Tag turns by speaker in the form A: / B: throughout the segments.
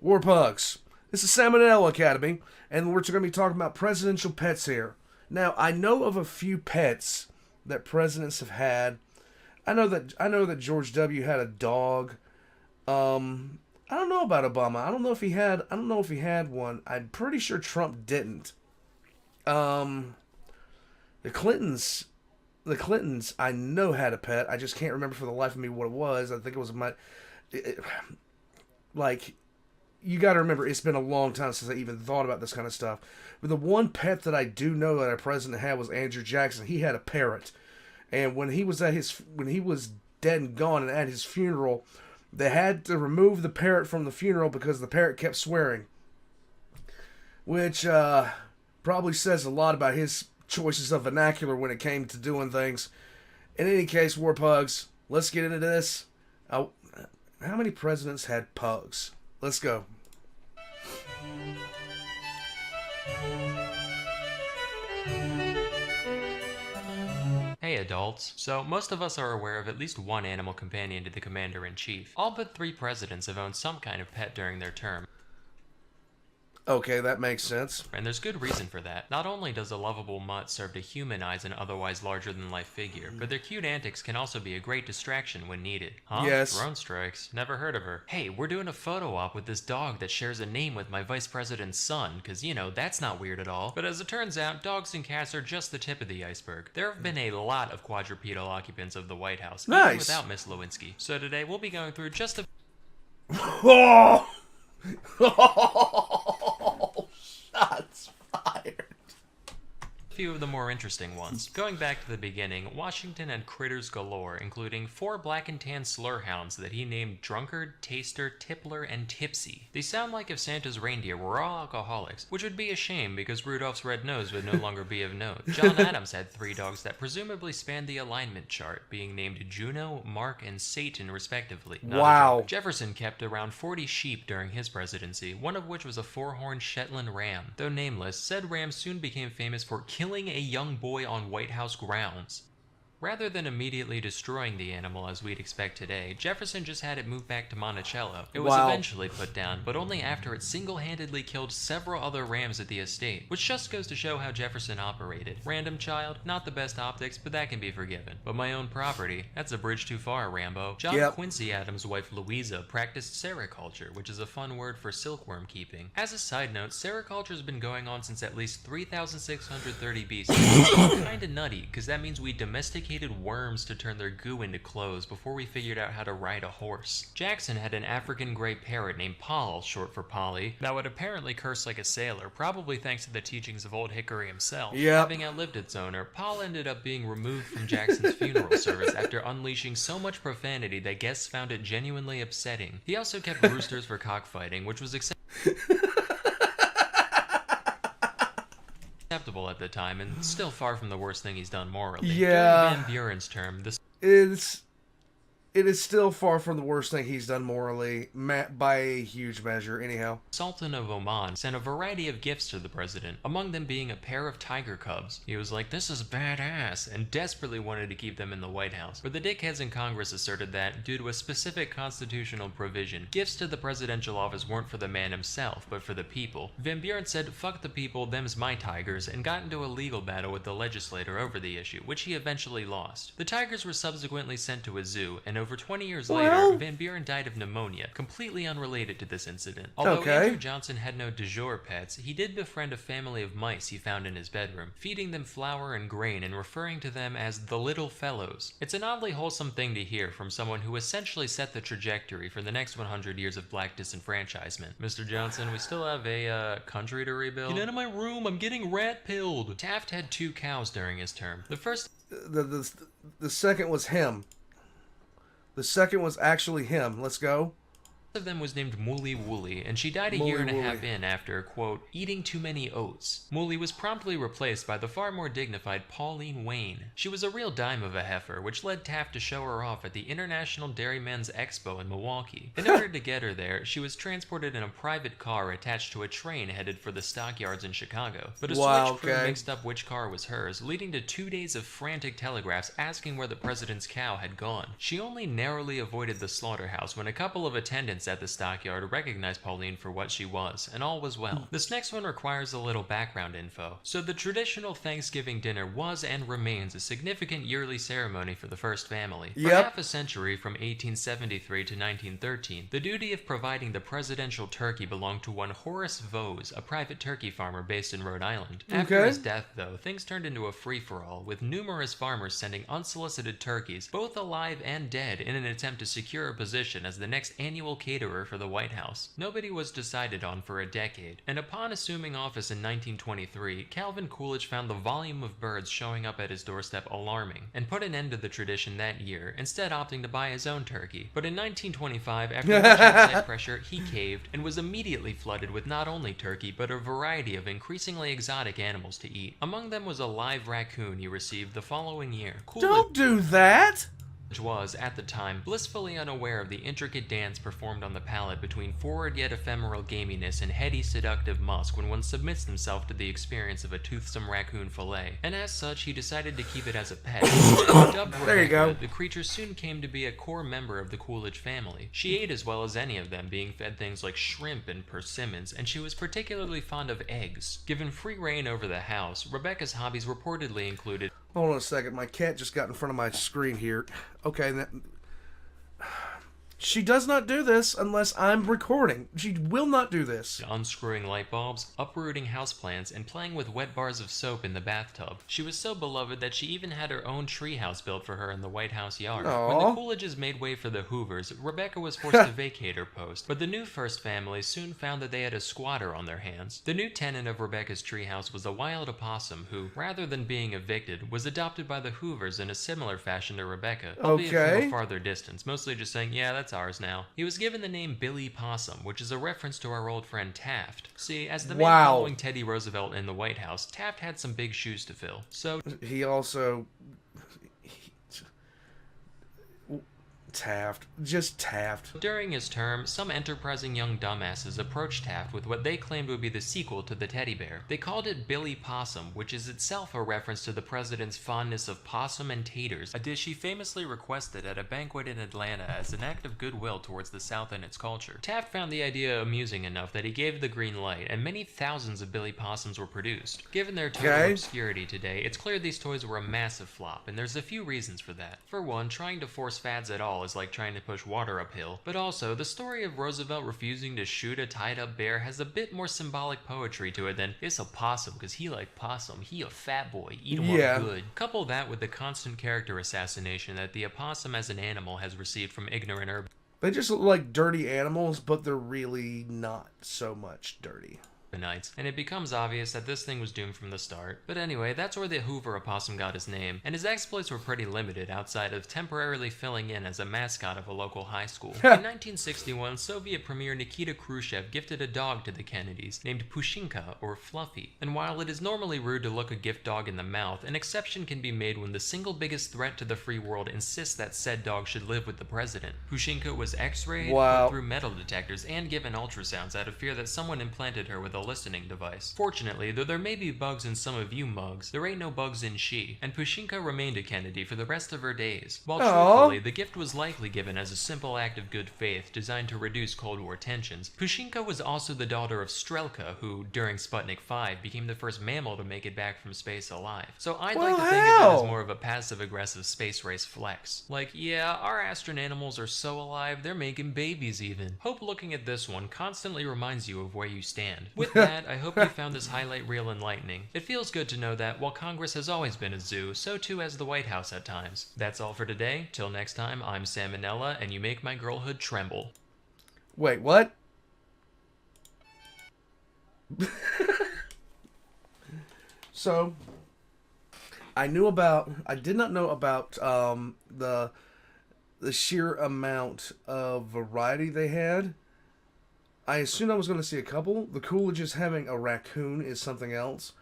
A: War Pugs. This is Salmonella Academy, and we're going to be talking about presidential pets here. Now, I know of a few pets that presidents have had. I know that George W. had a dog. I don't know about Obama. I don't know if he had one. I'm pretty sure Trump didn't. The Clintons, I know had a pet. I just can't remember for the life of me what it was. I think it was like, you got to remember, it's been a long time since I even thought about this kind of stuff. But the one pet that I do know that our president had was Andrew Jackson. He had a parrot, and when he was dead and gone, and at his funeral, they had to remove the parrot from the funeral because the parrot kept swearing, which probably says a lot about his choices of vernacular when it came to doing things. In any case, War Pugs, let's get into this. How many presidents had pugs? Let's go.
B: Hey adults. So most of us are aware of at least one animal companion to the commander-in-chief. All but 3 presidents have owned some kind of pet during their term.
A: Okay, that makes sense.
B: And there's good reason for that. Not only does a lovable mutt serve to humanize an otherwise larger-than-life figure, but their cute antics can also be a great distraction when needed. Huh?
A: Yes.
B: Drone strikes. Never heard of her. Hey, we're doing a photo op with this dog that shares a name with my vice president's son, cause that's not weird at all. But as it turns out, dogs and cats are just the tip of the iceberg. There have been a lot of quadrupedal occupants of the White House,
A: nice,
B: even without Miss Lewinsky. So today we'll be going through just a...
A: Oh! Shots fired.
B: Few of the more interesting ones. Going back to the beginning, Washington had critters galore, including 4 black and tan slur hounds that he named Drunkard, Taster, Tippler, and Tipsy. They sound like if Santa's reindeer were all alcoholics, which would be a shame because Rudolph's red nose would no longer be of note. John Adams had 3 dogs that presumably spanned the alignment chart, being named Juno, Mark, and Satan respectively.
A: Wow.
B: Jefferson kept around 40 sheep during his presidency, one of which was a 4-horned Shetland ram. Though nameless, said ram soon became famous for killing a young boy on White House grounds. Rather than immediately destroying the animal as we'd expect today, Jefferson just had it moved back to Monticello. It was eventually put down, but only after it single-handedly killed several other rams at the estate, which just goes to show how Jefferson operated. Random child, not the best optics, but that can be forgiven. But my own property, that's a bridge too far, Rambo. John Quincy Adams' wife Louisa practiced sericulture, which is a fun word for silkworm keeping. As a side note, sericulture has been going on since at least 3630 BC. It's kinda nutty, because that means we domesticated worms to turn their goo into clothes before we figured out how to ride a horse. Jackson had an African gray parrot named Poll, short for Polly, that would apparently curse like a sailor, probably thanks to the teachings of Old Hickory himself. Having outlived its owner, Poll ended up being removed from Jackson's funeral service after unleashing so much profanity that guests found it genuinely upsetting. He also kept roosters for cockfighting, which was acceptable at the time, and still far from the worst thing he's done morally.
A: Yeah.
B: During Van Buren's term,
A: It is still far from the worst thing he's done morally, by a huge measure, anyhow.
B: Sultan of Oman sent a variety of gifts to the president, among them being a pair of tiger cubs. He was like, this is badass, and desperately wanted to keep them in the White House. But the dickheads in Congress asserted that, due to a specific constitutional provision, gifts to the presidential office weren't for the man himself, but for the people. Van Buren said, fuck the people, them's my tigers, and got into a legal battle with the legislator over the issue, which he eventually lost. The tigers were subsequently sent to a zoo, and over 20 years later, Van Buren died of pneumonia, completely unrelated to this incident. Although Andrew Johnson had no de jour pets, he did befriend a family of mice he found in his bedroom, feeding them flour and grain and referring to them as the little fellows. It's an oddly wholesome thing to hear from someone who essentially set the trajectory for the next 100 years of black disenfranchisement. Mr. Johnson, we still have a country to rebuild. Get out of my room, I'm getting rat-pilled. Taft had 2 cows during his term. The first...
A: The second was him. The second was actually him. Let's go.
B: of them was named Mooly Wooly, and she died a year and a half in after, quote, eating too many oats. Mooly was promptly replaced by the far more dignified Pauline Wayne. She was a real dime of a heifer, which led Taft to show her off at the International Dairymen's Expo in Milwaukee. In order to get her there, she was transported in a private car attached to a train headed for the stockyards in Chicago. But a switch crew mixed up which car was hers, leading to 2 days of frantic telegraphs asking where the president's cow had gone. She only narrowly avoided the slaughterhouse when a couple of attendants at the stockyard recognized Pauline for what she was, and all was well. This next one requires a little background info. So the traditional Thanksgiving dinner was and remains a significant yearly ceremony for the first family. For
A: Yep.
B: half a century, from 1873 to 1913, the duty of providing the presidential turkey belonged to one Horace Vose, a private turkey farmer based in Rhode Island. After
A: Okay.
B: his death, though, things turned into a free-for-all, with numerous farmers sending unsolicited turkeys, both alive and dead, in an attempt to secure a position as the next annual caterer for the White House. Nobody was decided on for a decade, and upon assuming office in 1923, Calvin Coolidge found the volume of birds showing up at his doorstep alarming, and put an end to the tradition that year, instead opting to buy his own turkey. But in 1925, after much outside pressure, he caved, and was immediately flooded with not only turkey, but a variety of increasingly exotic animals to eat. Among them was a live raccoon he received the following year.
A: Don't do that!
B: Was, at the time, blissfully unaware of the intricate dance performed on the palate between forward yet ephemeral gaminess and heady seductive musk when one submits himself to the experience of a toothsome raccoon fillet, and as such he decided to keep it as a pet. Dubbed
A: There you
B: Rebecca,
A: go.
B: the creature soon came to be a core member of the Coolidge family. She ate as well as any of them, being fed things like shrimp and persimmons, and she was particularly fond of eggs. Given free reign over the house, Rebecca's hobbies reportedly included
A: Hold on a second. My cat just got in front of my screen here. Okay, she does not do this unless I'm recording. She will not do this.
B: unscrewing light bulbs, uprooting houseplants, and playing with wet bars of soap in the bathtub. She was so beloved that she even had her own treehouse built for her in the White House yard. When
A: Aw.
B: the Coolidges made way for the Hoovers, Rebecca was forced to vacate her post, but the new first family soon found that they had a squatter on their hands. The new tenant of Rebecca's treehouse was a wild opossum who, rather than being evicted, was adopted by the Hoovers in a similar fashion to Rebecca, albeit from
A: Okay.
B: a farther distance, mostly just saying, yeah, that's ours now. He was given the name Billy Possum, which is a reference to our old friend Taft. See, as the man
A: Wow.
B: following Teddy Roosevelt in the White House, Taft had some big shoes to fill. So
A: He also... Taft. Just Taft.
B: during his term, some enterprising young dumbasses approached Taft with what they claimed would be the sequel to the teddy bear. They called it Billy Possum, which is itself a reference to the president's fondness of possum and taters, a dish he famously requested at a banquet in Atlanta as an act of goodwill towards the South and its culture. Taft found the idea amusing enough that he gave the green light, and many thousands of Billy Possums were produced. Given their total
A: Okay.
B: obscurity today, it's clear these toys were a massive flop, and there's a few reasons for that. For one, trying to force fads at all is like trying to push water uphill. But also, the story of Roosevelt refusing to shoot a tied-up bear has a bit more symbolic poetry to it than "it's a possum because he like possum, he a fat boy, eat him
A: Yeah.
B: up good." Couple that with the constant character assassination that the opossum as an animal has received from ignorant urban
A: They just look like dirty animals, but they're really not so much dirty.
B: Nights, and it becomes obvious that this thing was doomed from the start. But anyway, that's where the Hoover opossum got his name, and his exploits were pretty limited outside of temporarily filling in as a mascot of a local high school. In 1961, Soviet Premier Nikita Khrushchev gifted a dog to the Kennedys named Pushinka, or Fluffy. And while it is normally rude to look a gift dog in the mouth, an exception can be made when the single biggest threat to the free world insists that said dog should live with the president. Pushinka was x-rayed,
A: Wow.
B: put through metal detectors, and given ultrasounds out of fear that someone implanted her with a listening device. Fortunately, though there may be bugs in some of you mugs, there ain't no bugs in she, and Pushinka remained a Kennedy for the rest of her days. While
A: Aw.
B: truthfully, the gift was likely given as a simple act of good faith designed to reduce Cold War tensions, Pushinka was also the daughter of Strelka, who, during Sputnik 5, became the first mammal to make it back from space alive. So I'd like to
A: Well,
B: think of it as
A: hell.
B: more of a passive-aggressive space race flex. Like, yeah, our astronanimals are so alive, they're making babies even. Hope looking at this one constantly reminds you of where you stand. With that, I hope you found this highlight reel enlightening. It feels good to know that while Congress has always been a zoo, so too has the White House at times. That's all for today. Till next time, I'm Salmonella, and you make my girlhood tremble.
A: Wait, what? So, I did not know about the sheer amount of variety they had. I assumed I was going to see a couple. The Coolidges having a raccoon is something else.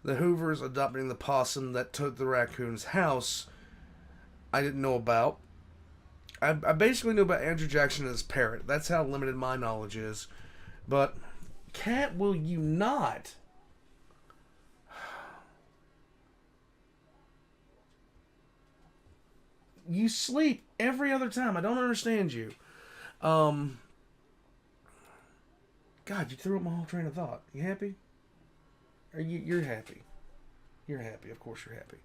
A: The Hoovers adopting the possum that took the raccoon's house, I didn't know about. I basically knew about Andrew Jackson and his parrot. That's how limited my knowledge is. But, Cat, will you not? You sleep every other time. I don't understand you. God, you threw up my whole train of thought. You happy? Are you're happy? You're happy. Of course you're happy.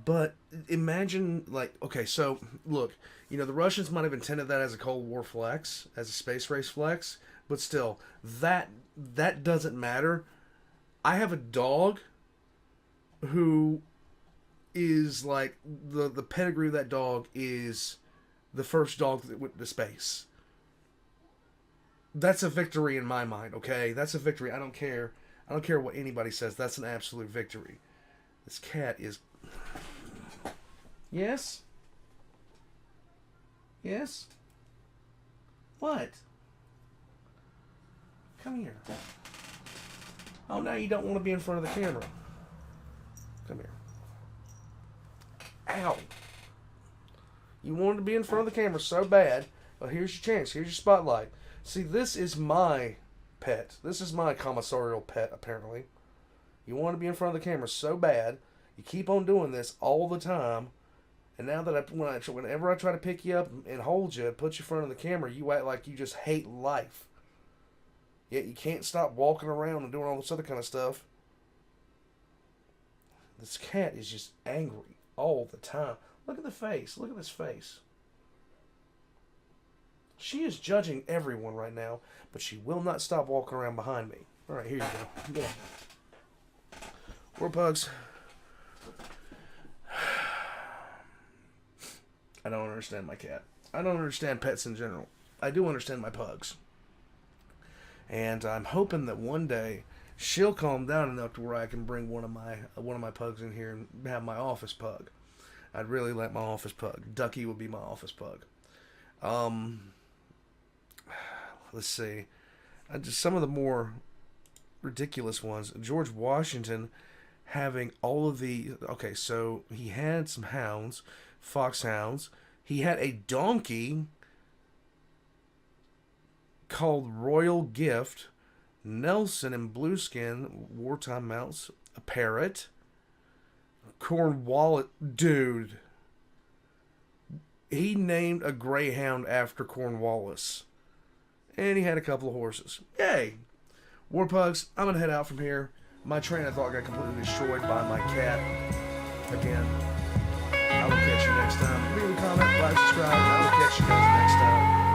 A: But imagine, like, okay, so look, the Russians might have intended that as a Cold War flex, as a space race flex, but still, that doesn't matter. I have a dog who is like the pedigree of that dog is the first dog that went to space. That's a victory in my mind, okay? That's a victory. I don't care. I don't care what anybody says. That's an absolute victory. This cat is... Yes? Yes? What? Come here. Oh, now you don't want to be in front of the camera. Come here. Ow. You wanted to be in front of the camera so bad. Well, here's your chance. Here's your spotlight. See, this is my pet. This is my commissarial pet, apparently. You want to be in front of the camera so bad. You keep on doing this all the time. And now that whenever I try to pick you up and hold you and put you in front of the camera, you act like you just hate life. Yet you can't stop walking around and doing all this other kind of stuff. This cat is just angry all the time. Look at the face. Look at this face. She is judging everyone right now, but she will not stop walking around behind me. All right, here you go. Get on. War pugs. I don't understand my cat. I don't understand pets in general. I do understand my pugs. And I'm hoping that one day she'll calm down enough to where I can bring one of my pugs in here and have my office pug. I'd really like my office pug. Ducky would be my office pug. Let's see. Just some of the more ridiculous ones. George Washington having all of the... Okay, so he had some hounds, foxhounds. He had a donkey called Royal Gift. Nelson and Blueskin, wartime mounts. A parrot. Cornwallis. Dude. He named a greyhound after Cornwallis. And he had a couple of horses. Yay! War pugs, I'm going to head out from here. My train of thought got completely destroyed by my cat. Again. I will catch you next time. Leave a comment, like, subscribe, and I will catch you guys next time.